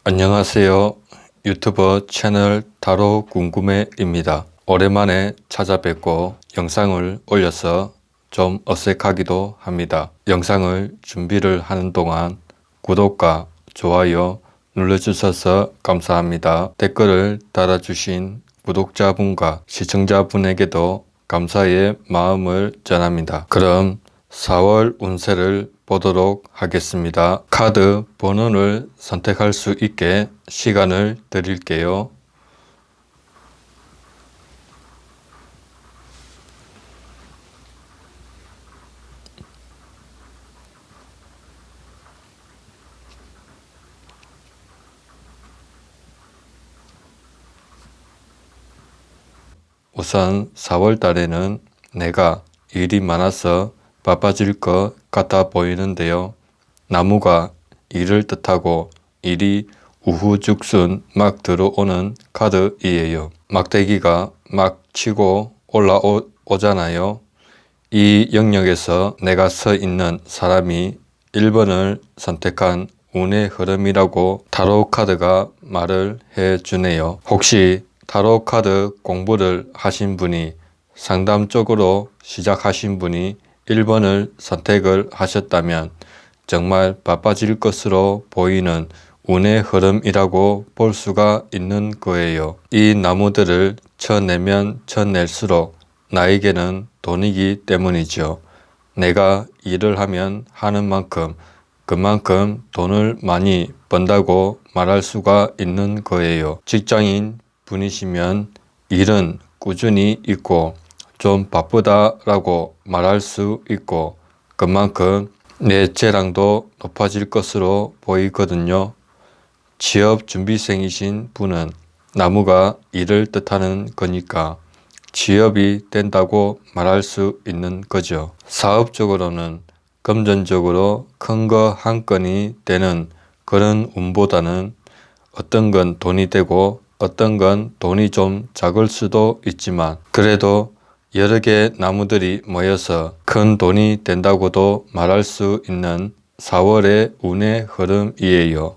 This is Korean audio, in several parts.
안녕하세요. 유튜버 채널 타로 궁금해입니다. 오랜만에 찾아뵙고 영상을 올려서 좀 어색하기도 합니다. 영상을 준비를 하는 동안 구독과 좋아요 눌러주셔서 감사합니다. 댓글을 달아주신 구독자분과 시청자분에게도 감사의 마음을 전합니다. 그럼 4월 운세를 보도록 하겠습니다. 카드 번호를 선택할 수 있게 시간을 드릴게요. 우선 4월 달에는 내가 일이 많아서 바빠질 것 같아 보이는데요. 나무가 일을 뜻하고 일이 우후죽순 막 들어오는 카드이에요. 막대기가 막 치고 올라오잖아요. 이 영역에서 내가 서 있는 사람이 1번을 선택한 운의 흐름이라고 타로 카드가 말을 해주네요. 혹시 타로 카드 공부를 하신 분이 상담 쪽으로 시작하신 분이 1번을 선택을 하셨다면 정말 바빠질 것으로 보이는 운의 흐름이라고 볼 수가 있는 거예요. 이 나무들을 쳐내면 쳐낼수록 나에게는 돈이기 때문이죠. 내가 일을 하면 하는 만큼 그만큼 돈을 많이 번다고 말할 수가 있는 거예요. 직장인 분이시면 일은 꾸준히 있고 좀 바쁘다라고 말할 수 있고 그만큼 내 재량도 높아질 것으로 보이거든요. 취업 준비생이신 분은 나무가 일을 뜻하는 거니까 취업이 된다고 말할 수 있는 거죠. 사업적으로는 금전적으로 큰 거 한 건이 되는 그런 운보다는 어떤 건 돈이 되고 어떤 건 돈이 좀 작을 수도 있지만 그래도 여러 개 나무들이 모여서 큰 돈이 된다고도 말할 수 있는 4월의 운의 흐름이에요.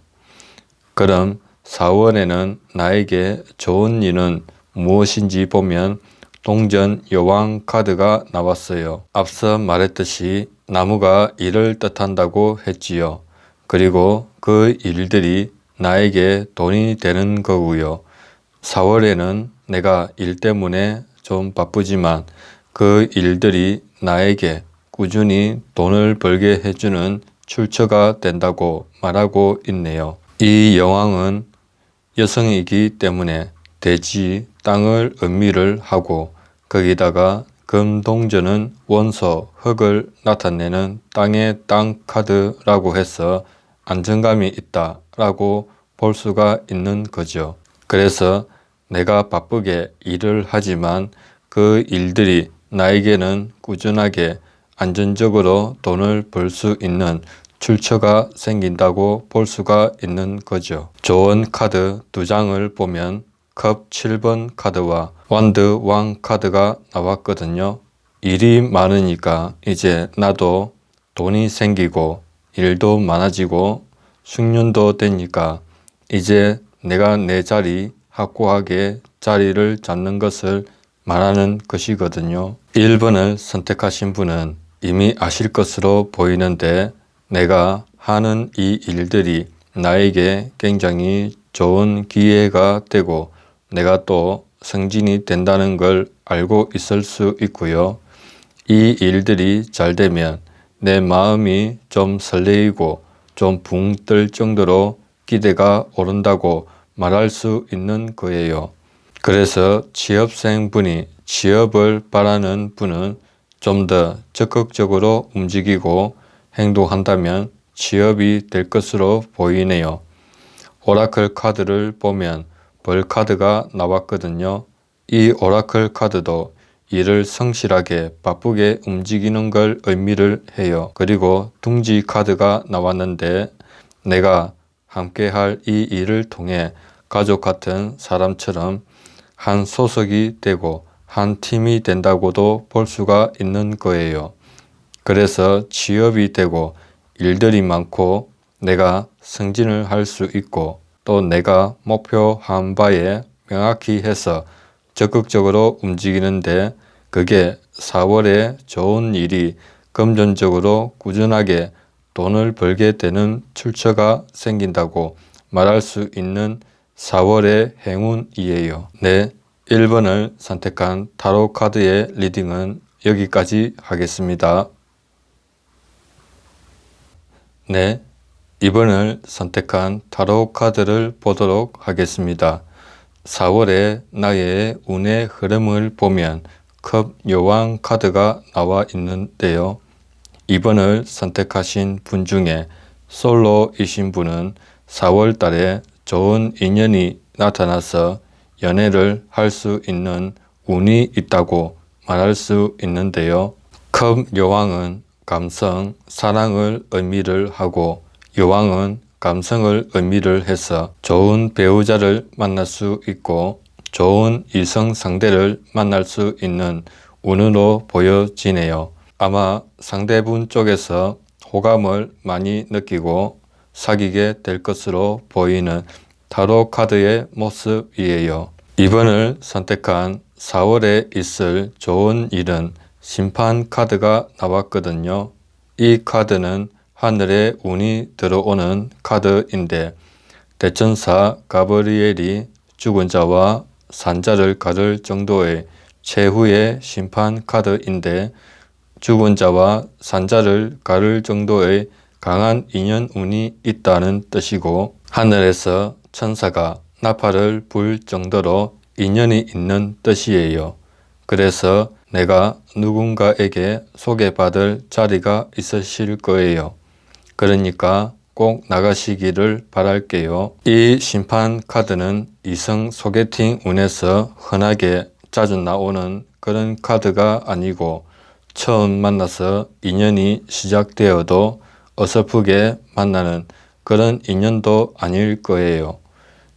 그럼 4월에는 나에게 좋은 일은 무엇인지 보면 동전 여왕 카드가 나왔어요. 앞서 말했듯이 나무가 일을 뜻한다고 했지요. 그리고 그 일들이 나에게 돈이 되는 거고요. 4월에는 내가 일 때문에 좀 바쁘지만 그 일들이 나에게 꾸준히 돈을 벌게 해주는 출처가 된다고 말하고 있네요. 이 여왕은 여성이기 때문에 대지, 땅을 의미를 하고 거기다가 금동전은 원소, 흙을 나타내는 땅의 땅 카드라고 해서 안정감이 있다라고 볼 수가 있는 거죠. 그래서 내가 바쁘게 일을 하지만 그 일들이 나에게는 꾸준하게 안정적으로 돈을 벌 수 있는 출처가 생긴다고 볼 수가 있는 거죠. 좋은 카드 2장을 보면 컵 7번 카드와 완드 왕 카드가 나왔거든요. 일이 많으니까 이제 나도 돈이 생기고 일도 많아지고 숙련도 되니까 이제 내가 내 자리 확고하게 자리를 잡는 것을 말하는 것이거든요. 1번을 선택하신 분은 이미 아실 것으로 보이는데 내가 하는 이 일들이 나에게 굉장히 좋은 기회가 되고 내가 또 승진이 된다는 걸 알고 있을 수 있고요. 이 일들이 잘 되면 내 마음이 좀 설레이고 좀 붕 뜰 정도로 기대가 오른다고 말할 수 있는 거예요. 그래서 취업생 분이 취업을 바라는 분은 좀 더 적극적으로 움직이고 행동한다면 취업이 될 것으로 보이네요. 오라클 카드를 보면 벌 카드가 나왔거든요. 이 오라클 카드도 일을 성실하게 바쁘게 움직이는 걸 의미를 해요. 그리고 둥지 카드가 나왔는데 내가 함께 할 이 일을 통해 가족 같은 사람처럼 한 소속이 되고 한 팀이 된다고도 볼 수가 있는 거예요. 그래서 취업이 되고 일들이 많고 내가 승진을 할 수 있고 또 내가 목표한 바에 명확히 해서 적극적으로 움직이는데 그게 4월에 좋은 일이 금전적으로 꾸준하게 돈을 벌게 되는 출처가 생긴다고 말할 수 있는 4월의 행운이에요. 네, 1번을 선택한 타로 카드의 리딩은 여기까지 하겠습니다. 네, 2번을 선택한 타로 카드를 보도록 하겠습니다. 4월에 나의 운의 흐름을 보면 컵 여왕 카드가 나와 있는데요. 2번을 선택하신 분 중에 솔로이신 분은 4월 달에 좋은 인연이 나타나서 연애를 할 수 있는 운이 있다고 말할 수 있는데요. 컵 여왕은 감성, 사랑을 의미를 하고 여왕은 감성을 의미를 해서 좋은 배우자를 만날 수 있고 좋은 이성 상대를 만날 수 있는 운으로 보여지네요. 아마 상대분 쪽에서 호감을 많이 느끼고 사귀게 될 것으로 보이는 타로 카드의 모습이에요. 2번을 선택한 4월에 있을 좋은 일은 심판 카드가 나왔거든요. 이 카드는 하늘에 운이 들어오는 카드인데 대천사 가브리엘이 죽은 자와 산 자를 가를 정도의 최후의 심판 카드인데 죽은 자와 산 자를 가를 정도의 강한 인연 운이 있다는 뜻이고 하늘에서 천사가 나팔을 불 정도로 인연이 있는 뜻이에요. 그래서 내가 누군가에게 소개받을 자리가 있으실 거예요. 그러니까 꼭 나가시기를 바랄게요. 이 심판 카드는 이성 소개팅 운에서 흔하게 자주 나오는 그런 카드가 아니고 처음 만나서 인연이 시작되어도 어설프게 만나는 그런 인연도 아닐 거예요.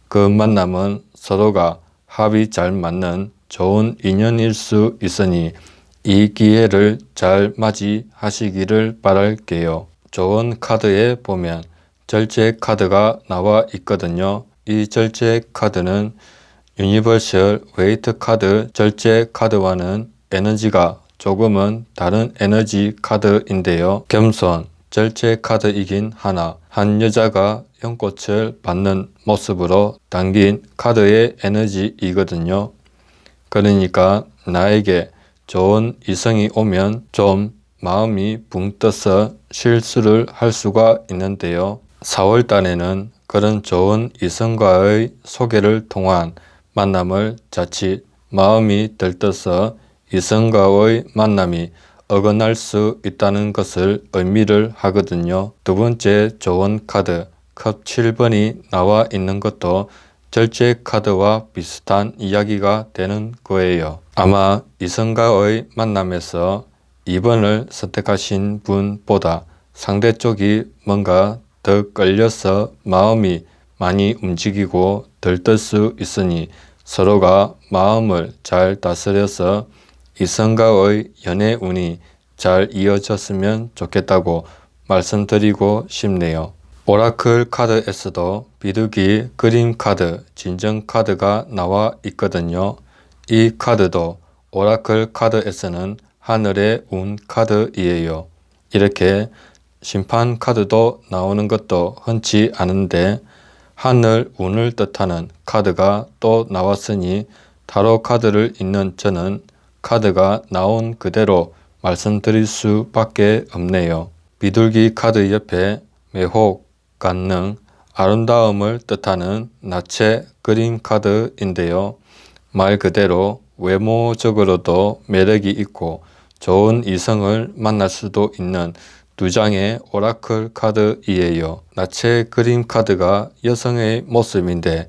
그 만남은 서로가 합이 잘 맞는 좋은 인연일 수 있으니 이 기회를 잘 맞이하시기를 바랄게요. 좋은 카드에 보면 절제 카드가 나와 있거든요. 이 절제 카드는 유니버셜 웨이트 카드 절제 카드와는 에너지가 조금은 다른 에너지 카드인데요. 겸손 절제 카드이긴 하나 한 여자가 연꽃을 받는 모습으로 담긴 카드의 에너지이거든요. 그러니까 나에게 좋은 이성이 오면 좀 마음이 붕 떠서 실수를 할 수가 있는데요. 4월 달에는 그런 좋은 이성과의 소개를 통한 만남을 자칫 마음이 들떠서 이성과의 만남이 어긋날 수 있다는 것을 의미를 하거든요. 두 번째 좋은 카드 컵 7번이 나와 있는 것도 절제 카드와 비슷한 이야기가 되는 거예요. 아마 이성과의 만남에서 2번을 선택하신 분보다 상대 쪽이 뭔가 더 끌려서 마음이 많이 움직이고 들뜰 수 있으니 서로가 마음을 잘 다스려서 이성과의 연애 운이 잘 이어졌으면 좋겠다고 말씀드리고 싶네요. 오라클 카드에서도 비둘기 그림 카드, 진정 카드가 나와 있거든요. 이 카드도 오라클 카드에서는 하늘의 운 카드이에요. 이렇게 심판 카드도 나오는 것도 흔치 않은데 하늘 운을 뜻하는 카드가 또 나왔으니 타로 카드를 읽는 저는 카드가 나온 그대로 말씀드릴 수밖에 없네요. 비둘기 카드 옆에 매혹, 관능, 아름다움을 뜻하는 나체 그림 카드인데요. 말 그대로 외모적으로도 매력이 있고 좋은 이성을 만날 수도 있는 두 장의 오라클 카드이에요. 나체 그림 카드가 여성의 모습인데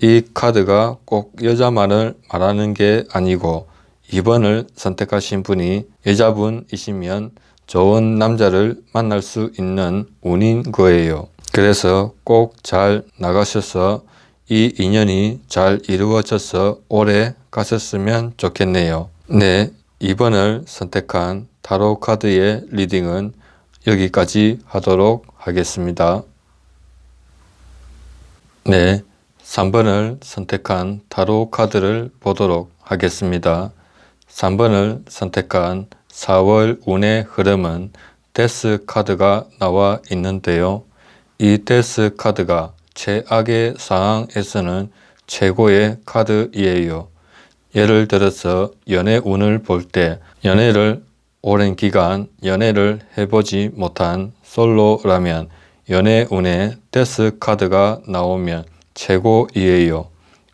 이 카드가 꼭 여자만을 말하는 게 아니고 2번을 선택하신 분이 여자분이시면 좋은 남자를 만날 수 있는 운인 거예요. 그래서 꼭 잘 나가셔서 이 인연이 잘 이루어져서 오래 가셨으면 좋겠네요. 네, 2번을 선택한 타로 카드의 리딩은 여기까지 하도록 하겠습니다. 네, 3번을 선택한 타로 카드를 보도록 하겠습니다. 3번을 선택한 4월 운의 흐름은 데스 카드가 나와 있는데요. 이 데스 카드가 최악의 상황에서는 최고의 카드이에요. 예를 들어서 연애 운을 볼 때 연애를 오랜 기간 연애를 해보지 못한 솔로라면 연애 운에 데스 카드가 나오면 최고이에요.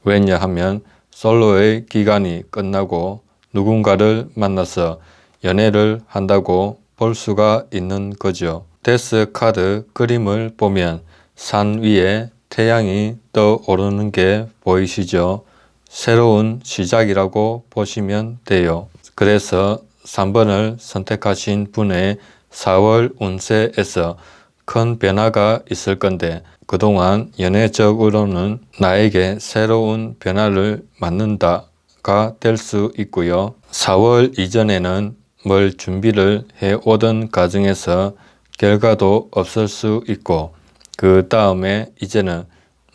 왜냐하면 솔로의 기간이 끝나고 누군가를 만나서 연애를 한다고 볼 수가 있는 거죠. 데스 카드 그림을 보면 산 위에 태양이 떠오르는 게 보이시죠? 새로운 시작이라고 보시면 돼요. 그래서 3번을 선택하신 분의 4월 운세에서 큰 변화가 있을 건데 그동안 연애적으로는 나에게 새로운 변화를 맞는다가 될 수 있고요. 4월 이전에는 뭘 준비를 해오던 과정에서 결과도 없을 수 있고 그 다음에 이제는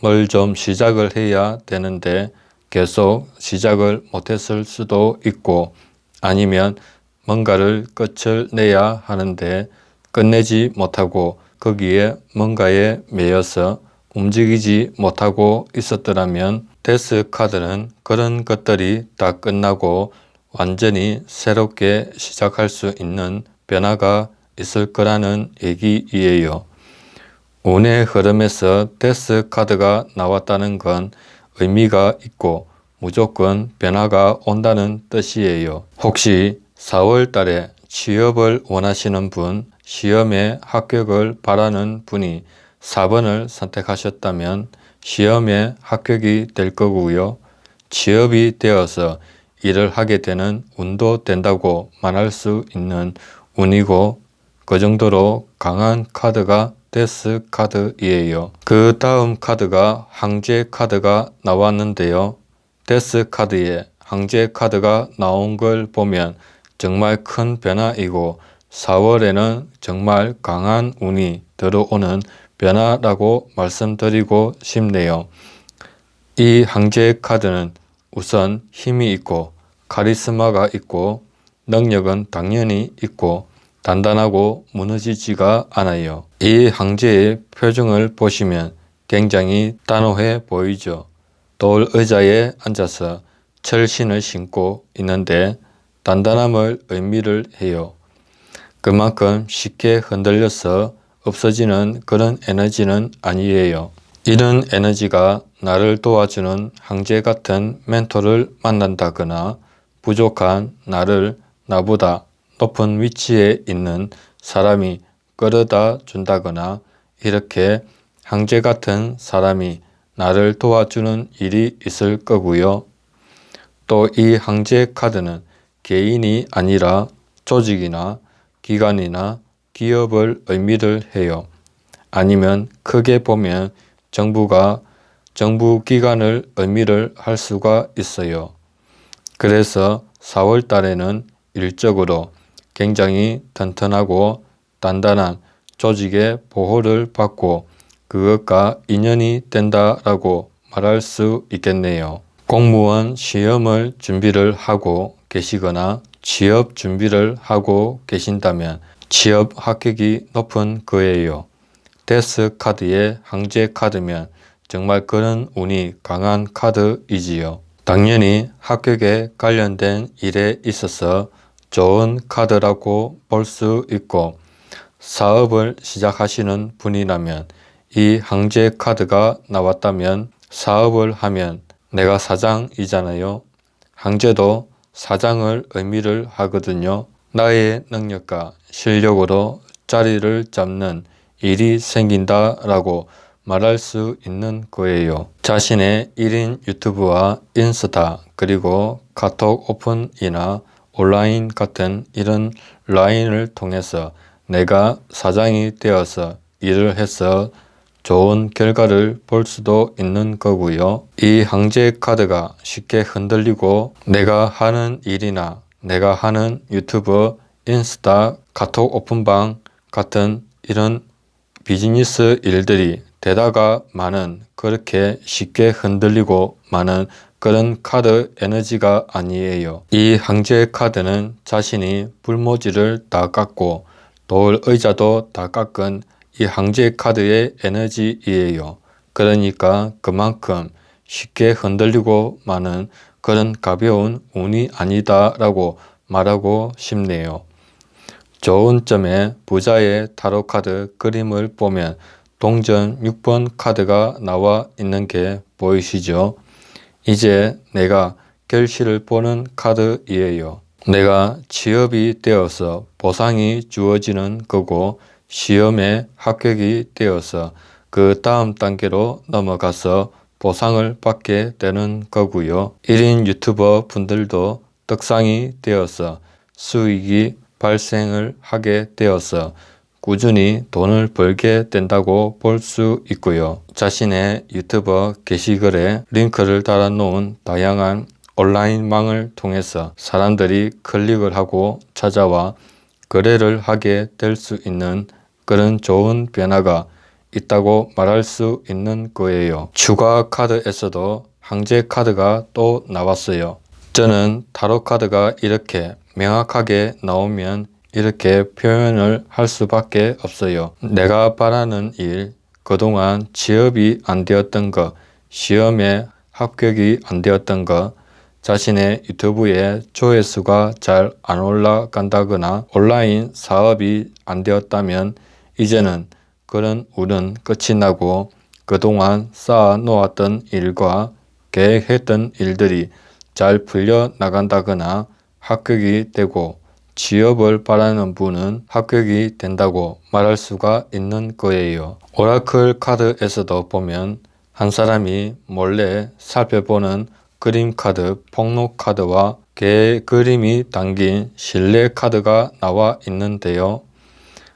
뭘 좀 시작을 해야 되는데 계속 시작을 못했을 수도 있고 아니면 뭔가를 끝을 내야 하는데 끝내지 못하고 거기에 뭔가에 매여서 움직이지 못하고 있었더라면 데스 카드는 그런 것들이 다 끝나고 완전히 새롭게 시작할 수 있는 변화가 있을 거라는 얘기이에요. 운의 흐름에서 데스 카드가 나왔다는 건 의미가 있고 무조건 변화가 온다는 뜻이에요. 혹시 4월 달에 취업을 원하시는 분, 시험에 합격을 바라는 분이 4번을 선택하셨다면 시험에 합격이 될 거고요. 취업이 되어서 일을 하게 되는 운도 된다고 말할 수 있는 운이고 그 정도로 강한 카드가 데스 카드이에요. 그 다음 카드가 황제 카드가 나왔는데요. 데스 카드에 황제 카드가 나온 걸 보면 정말 큰 변화이고 4월에는 정말 강한 운이 들어오는 변화라고 말씀드리고 싶네요. 이 황제 카드는 우선 힘이 있고 카리스마가 있고 능력은 당연히 있고 단단하고 무너지지가 않아요. 이 황제의 표정을 보시면 굉장히 단호해 보이죠. 돌 의자에 앉아서 철신을 신고 있는데 단단함을 의미를 해요. 그만큼 쉽게 흔들려서 없어지는 그런 에너지는 아니에요. 이런 에너지가 나를 도와주는 황제 같은 멘토를 만난다거나 부족한 나를 나보다 높은 위치에 있는 사람이 끌어다 준다거나 이렇게 황제 같은 사람이 나를 도와주는 일이 있을 거고요. 또 이 황제 카드는 개인이 아니라 조직이나 기관이나 기업을 의미를 해요. 아니면 크게 보면 정부 기관을 의미를 할 수가 있어요. 그래서 4월 달에는 일적으로 굉장히 튼튼하고 단단한 조직의 보호를 받고 그것과 인연이 된다라고 말할 수 있겠네요. 공무원 시험을 준비를 하고 계시거나 취업 준비를 하고 계신다면 취업 합격이 높은 거예요. 데스 카드의 황제 카드면 정말 그런 운이 강한 카드이지요. 당연히 합격에 관련된 일에 있어서 좋은 카드라고 볼 수 있고 사업을 시작하시는 분이라면 이 황제 카드가 나왔다면 사업을 하면 내가 사장이잖아요. 황제도 사장을 의미를 하거든요. 나의 능력과 실력으로 자리를 잡는 일이 생긴다라고 말할 수 있는 거예요. 자신의 1인 유튜브와 인스타 그리고 카톡 오픈이나 온라인 같은 이런 라인을 통해서 내가 사장이 되어서 일을 해서 좋은 결과를 볼 수도 있는 거고요. 이 황제 카드가 쉽게 흔들리고 내가 하는 일이나 내가 하는 유튜브, 인스타, 카톡 오픈방 같은 이런 비즈니스 일들이 대다가 많은, 그렇게 쉽게 흔들리고 많은 그런 카드 에너지가 아니에요. 이 황제 카드는 자신이 불모지를 다 깎고 돌 의자도 다 깎은 이 황제 카드의 에너지이에요. 그러니까 그만큼 쉽게 흔들리고 마는 그런 가벼운 운이 아니다 라고 말하고 싶네요. 좋은 점에 부자의 타로 카드 그림을 보면 동전 6번 카드가 나와 있는 게 보이시죠? 이제 내가 결실을 보는 카드이에요. 내가 취업이 되어서 보상이 주어지는 거고 시험에 합격이 되어서 그 다음 단계로 넘어가서 보상을 받게 되는 거고요. 1인 유튜버 분들도 떡상이 되어서 수익이 발생을 하게 되어서 꾸준히 돈을 벌게 된다고 볼 수 있고요. 자신의 유튜버 게시글에 링크를 달아 놓은 다양한 온라인망을 통해서 사람들이 클릭을 하고 찾아와 거래를 하게 될 수 있는 그런 좋은 변화가 있다고 말할 수 있는 거예요. 추가 카드에서도 황제 카드가 또 나왔어요. 저는 타로 카드가 이렇게 명확하게 나오면 이렇게 표현을 할 수밖에 없어요. 내가 바라는 일, 그동안 취업이 안 되었던 것, 시험에 합격이 안 되었던 것, 자신의 유튜브에 조회수가 잘 안 올라간다거나 온라인 사업이 안 되었다면 이제는 그런 운은 끝이 나고 그동안 쌓아 놓았던 일과 계획했던 일들이 잘 풀려 나간다거나 합격이 되고 취업을 바라는 분은 합격이 된다고 말할 수가 있는 거예요. 오라클 카드에서도 보면 한 사람이 몰래 살펴보는 그림 카드, 폭로 카드와 개 그림이 담긴 신뢰 카드가 나와 있는데요.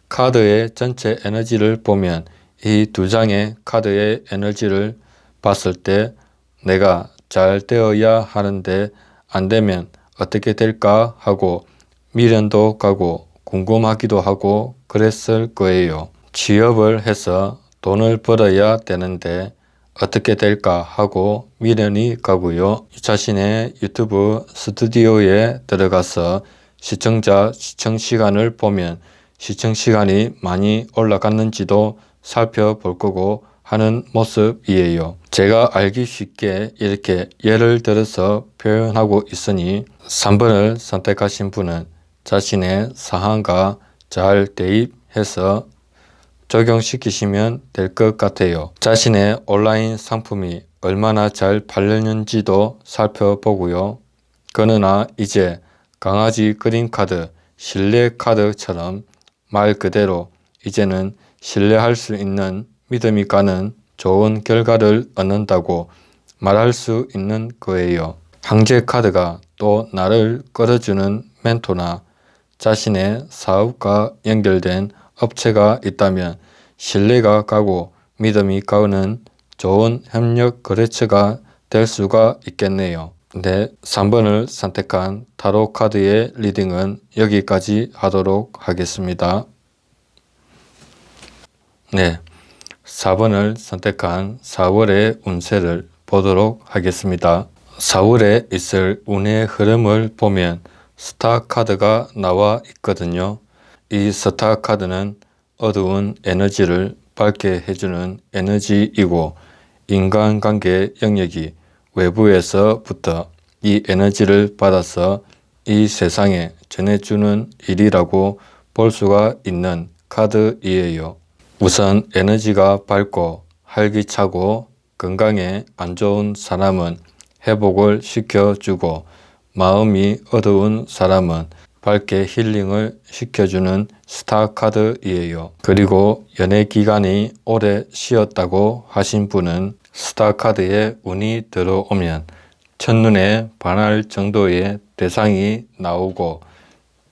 카드의 전체 에너지를 보면 이 두 장의 카드의 에너지를 봤을 때 내가 잘 되어야 하는데 안 되면 어떻게 될까 하고 미련도 가고 궁금하기도 하고 그랬을 거예요. 취업을 해서 돈을 벌어야 되는데 어떻게 될까 하고 미련이 가고요. 자신의 유튜브 스튜디오에 들어가서 시청자 시청 시간을 보면 시청 시간이 많이 올라갔는지도 살펴볼 거고 하는 모습이에요. 제가 알기 쉽게 이렇게 예를 들어서 표현하고 있으니 3번을 선택하신 분은 자신의 상황과 잘 대입해서 적용시키시면 될 것 같아요. 자신의 온라인 상품이 얼마나 잘 팔렸는지도 살펴보고요. 그러나 이제 강아지 그림 카드, 신뢰 카드처럼 말 그대로 이제는 신뢰할 수 있는 믿음이 가는 좋은 결과를 얻는다고 말할 수 있는 거예요. 황제 카드가 또 나를 끌어주는 멘토나 자신의 사업과 연결된 업체가 있다면 신뢰가 가고 믿음이 가는 좋은 협력 거래처가 될 수가 있겠네요. 네, 3번을 선택한 타로 카드의 리딩은 여기까지 하도록 하겠습니다. 네, 4번을 선택한 4월의 운세를 보도록 하겠습니다. 4월에 있을 운의 흐름을 보면 스타 카드가 나와 있거든요. 이 스타 카드는 어두운 에너지를 밝게 해주는 에너지이고 인간관계 영역이 외부에서부터 이 에너지를 받아서 이 세상에 전해주는 일이라고 볼 수가 있는 카드이에요. 우선 에너지가 밝고 활기차고 건강에 안 좋은 사람은 회복을 시켜주고 마음이 어두운 사람은 밝게 힐링을 시켜주는 스타 카드이에요. 그리고 연애 기간이 오래 쉬었다고 하신 분은 스타 카드에 운이 들어오면 첫눈에 반할 정도의 대상이 나오고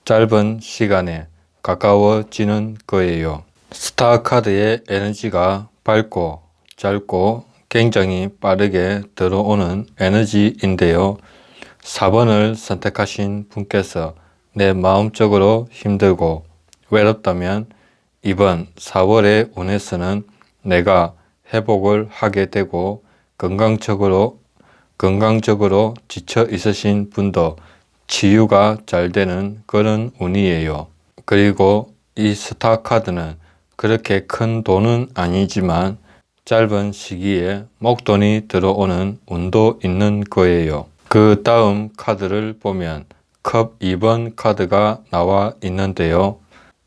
짧은 시간에 가까워지는 거예요. 스타 카드의 에너지가 밝고 짧고 굉장히 빠르게 들어오는 에너지인데요. 4번을 선택하신 분께서 내 마음적으로 힘들고 외롭다면 이번 4월의 운에서는 내가 회복을 하게 되고 건강적으로 지쳐 있으신 분도 치유가 잘 되는 그런 운이에요. 그리고 이 스타카드는 그렇게 큰 돈은 아니지만 짧은 시기에 목돈이 들어오는 운도 있는 거예요. 그 다음 카드를 보면 컵 2번 카드가 나와 있는데요.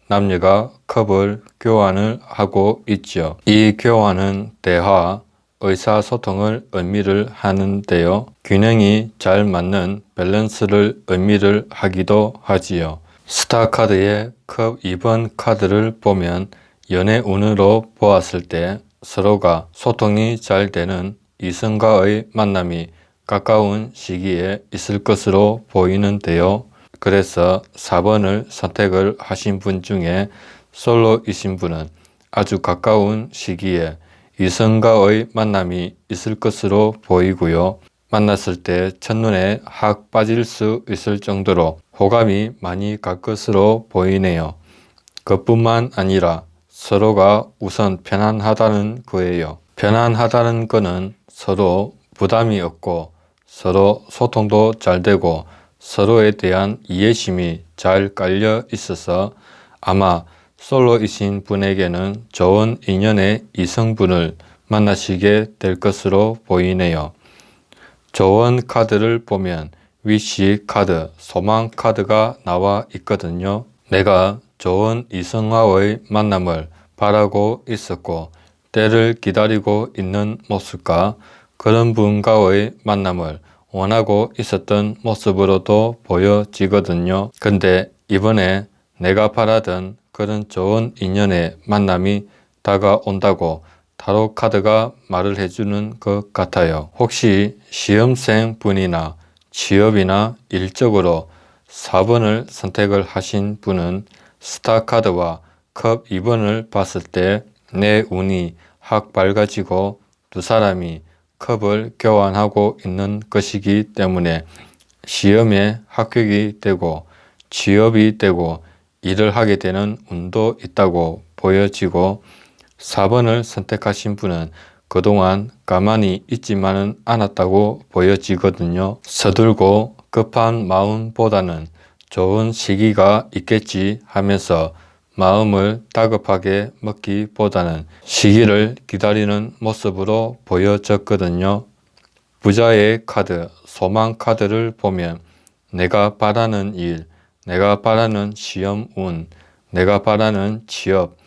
남녀가 컵을 교환을 하고 있죠. 이 교환은 대화, 의사소통을 의미를 하는데요. 균형이 잘 맞는 밸런스를 의미를 하기도 하지요. 스타 카드의 컵 2번 카드를 보면 연애 운으로 보았을 때 서로가 소통이 잘 되는 이성과의 만남이 가까운 시기에 있을 것으로 보이는데요. 그래서 4번을 선택을 하신 분 중에 솔로이신 분은 아주 가까운 시기에 이성과의 만남이 있을 것으로 보이고요. 만났을 때 첫눈에 확 빠질 수 있을 정도로 호감이 많이 갈 것으로 보이네요. 그뿐만 아니라 서로가 우선 편안하다는 거예요. 편안하다는 거는 서로 부담이 없고 서로 소통도 잘 되고 서로에 대한 이해심이 잘 깔려 있어서 아마 솔로이신 분에게는 좋은 인연의 이성분을 만나시게 될 것으로 보이네요. 조언 카드를 보면 위시 카드, 소망 카드가 나와 있거든요. 내가 좋은 이성과의 만남을 바라고 있었고 때를 기다리고 있는 모습과 그런 분과의 만남을 원하고 있었던 모습으로도 보여지거든요. 근데 이번에 내가 바라던 그런 좋은 인연의 만남이 다가온다고 타로 카드가 말을 해주는 것 같아요. 혹시 시험생 분이나 취업이나 일적으로 4번을 선택을 하신 분은 스타 카드와 컵 2번을 봤을 때 내 운이 확 밝아지고 두 사람이 컵을 교환하고 있는 것이기 때문에 시험에 합격이 되고 취업이 되고 일을 하게 되는 운도 있다고 보여지고 4번을 선택하신 분은 그동안 가만히 있지만은 않았다고 보여지거든요. 서둘고 급한 마음보다는 좋은 시기가 있겠지 하면서 마음을 다급하게 먹기보다는 시기를 기다리는 모습으로 보여졌거든요. 부자의 카드, 소망 카드를 보면 내가 바라는 일, 내가 바라는 시험 운, 내가 바라는 취업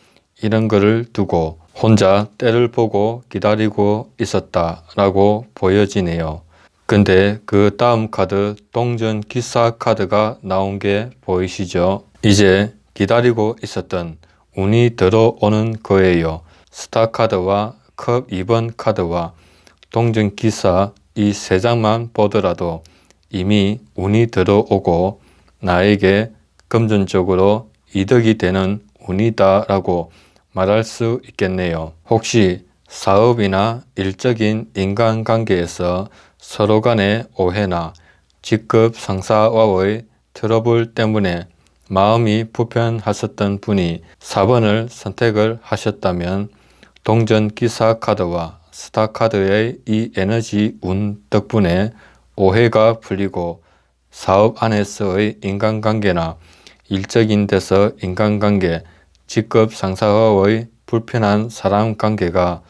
이런 거를 두고 혼자 때를 보고 기다리고 있었다라고 보여지네요. 근데 그 다음 카드 동전 기사 카드가 나온 게 보이시죠? 이제 기다리고 있었던 운이 들어오는 거예요. 스타 카드와 컵 2번 카드와 동전 기사 이 세 장만 보더라도 이미 운이 들어오고 나에게 금전적으로 이득이 되는 운이다 라고 말할 수 있겠네요. 혹시 사업이나 일적인 인간관계에서 서로 간의 오해나 직급 상사와의 트러블 때문에 마음이 불편하셨던 분이 4번을 선택을 하셨다면 동전 기사 카드와 스타 카드의 이 에너지 운 덕분에 오해가 풀리고 사업 안에서의 인간관계나 일적인 데서 인간관계, 직급 상사와의 불편한 사람 관계가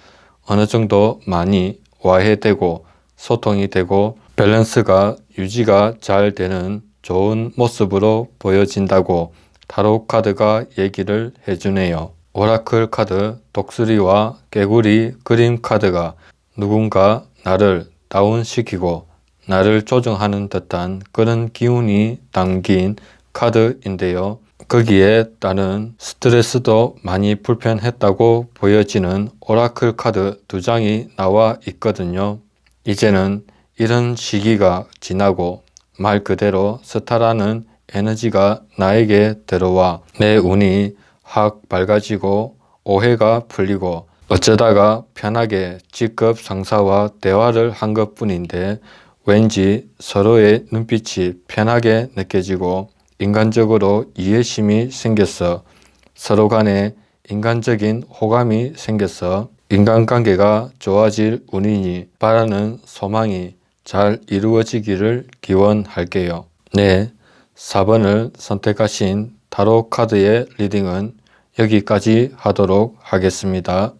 어느 정도 많이 와해되고 소통이 되고 밸런스가 유지가 잘 되는 좋은 모습으로 보여진다고 타로 카드가 얘기를 해주네요. 오라클 카드 독수리와 개구리 그림 카드가 누군가 나를 다운시키고 나를 조정하는 듯한 그런 기운이 담긴 카드인데요. 거기에 따른 스트레스도 많이 불편했다고 보여지는 오라클 카드 2장이 나와 있거든요. 이제는 이런 시기가 지나고 말 그대로 스타라는 에너지가 나에게 들어와 내 운이 확 밝아지고 오해가 풀리고 어쩌다가 편하게 직급 상사와 대화를 한 것뿐인데 왠지 서로의 눈빛이 편하게 느껴지고 인간적으로 이해심이 생겨서 서로 간에 인간적인 호감이 생겨서 인간관계가 좋아질 운이니 바라는 소망이 잘 이루어지기를 기원할게요. 네, 4번을 선택하신 타로 카드의 리딩은 여기까지 하도록 하겠습니다.